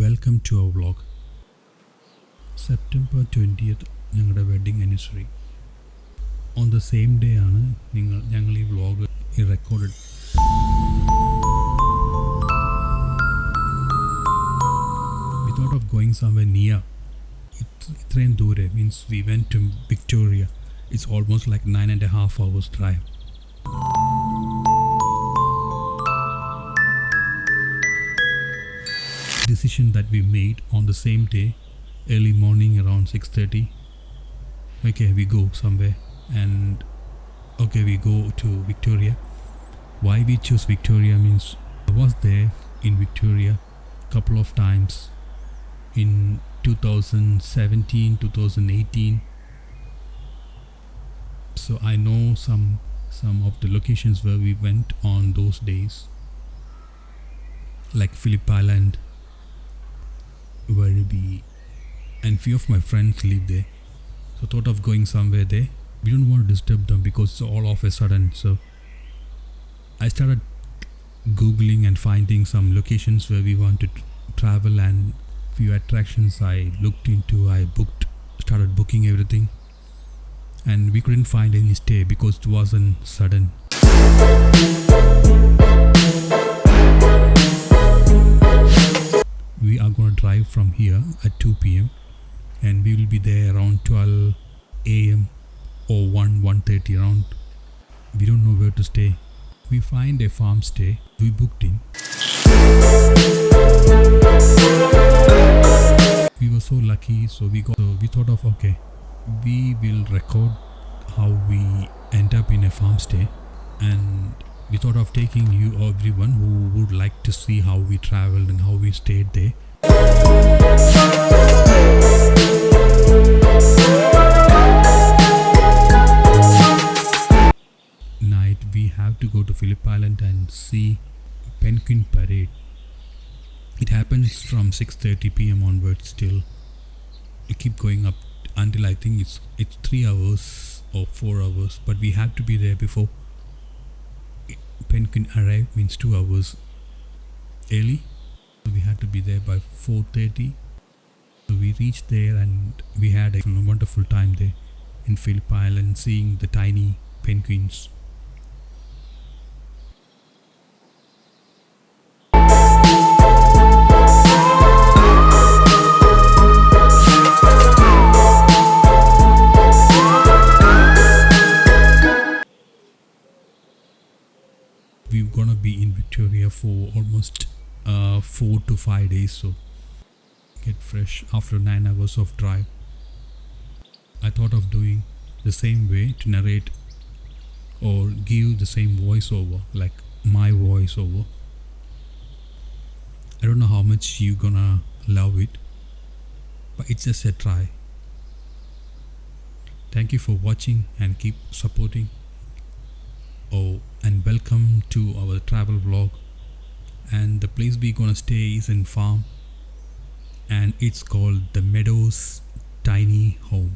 Welcome to our vlog. September 20th ഞങ്ങളുടെ wedding anniversary. On the same day ആണ് ഞങ്ങൾ ഈ vlog record. We thought of going somewhere near. ഇത്രയും ദൂരെ means we went to Victoria. It's almost like 9.5 hours drive. Decision that we made on the same day, early morning around 6:30. Okay, we go somewhere and we go to Victoria. Why we choose Victoria means I was there in Victoria couple of times in 2017, 2018. So I know some of the locations where we went on those days, like Phillip Island, Yarra, and few of my friends live there. So thought of going somewhere there. We don't want to disturb them because it's all of a sudden. So I started googling and finding some locations where we want to travel, and few attractions I looked into. I started booking everything, and we couldn't find any stay because it wasn't sudden. We are going to drive from here at 2 p.m. and we will be there around 12 a.m. or 1:30 around. We don't know where to stay. We find a farmstay. We booked in. We were so lucky, so we thought of we will record how we end up in a farmstay, and we thought of taking you everyone who would like to see how we traveled and how we stayed there. Night we have to go to Phillip Island and see penguin parade. It happens from 6:30 p.m. onwards till we keep going up until I think it's 3 hours or 4 hours, but we have to be there before penguin arrive, means 2 hours early. So we had to be there by 4:30. So we reached there and we had a wonderful time there in Phillip Island, seeing the tiny penguins. We're gonna be in Victoria for almost 4 to 5 days, so get fresh after 9 hours of drive. I thought of doing the same way to narrate or give the same voiceover, like my voiceover. I don't know how much you gonna love it, but it's just a try. Thank you for watching and keep supporting. And welcome to our travel vlog. And the place we're gonna stay is in farm, and it's called the Meadows Tiny Home.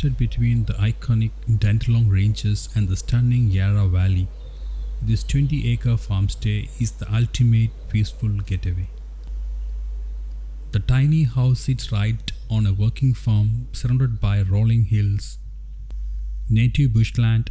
nested between the iconic Dandenong ranges and the stunning Yarra Valley. This 20-acre farmstay is the ultimate peaceful getaway. The tiny house sits right on a working farm surrounded by rolling hills, native bushland,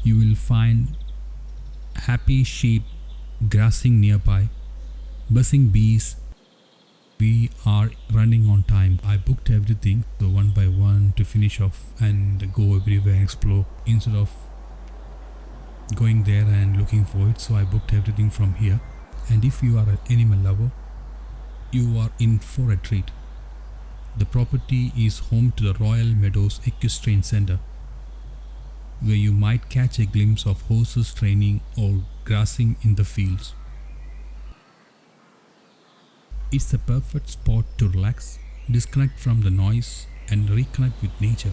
you will find happy sheep grazing nearby, buzzing bees. We are running on time. I booked everything, so one by one to finish off and go everywhere and explore instead of going there and looking for it. So I booked everything from here. And if you are an animal lover, you are in for a treat. The property is home to the Royal Meadows Equestrian Center, where you might catch a glimpse of horses training or grazing in the fields. It's the perfect spot to relax, disconnect from the noise, and reconnect with nature.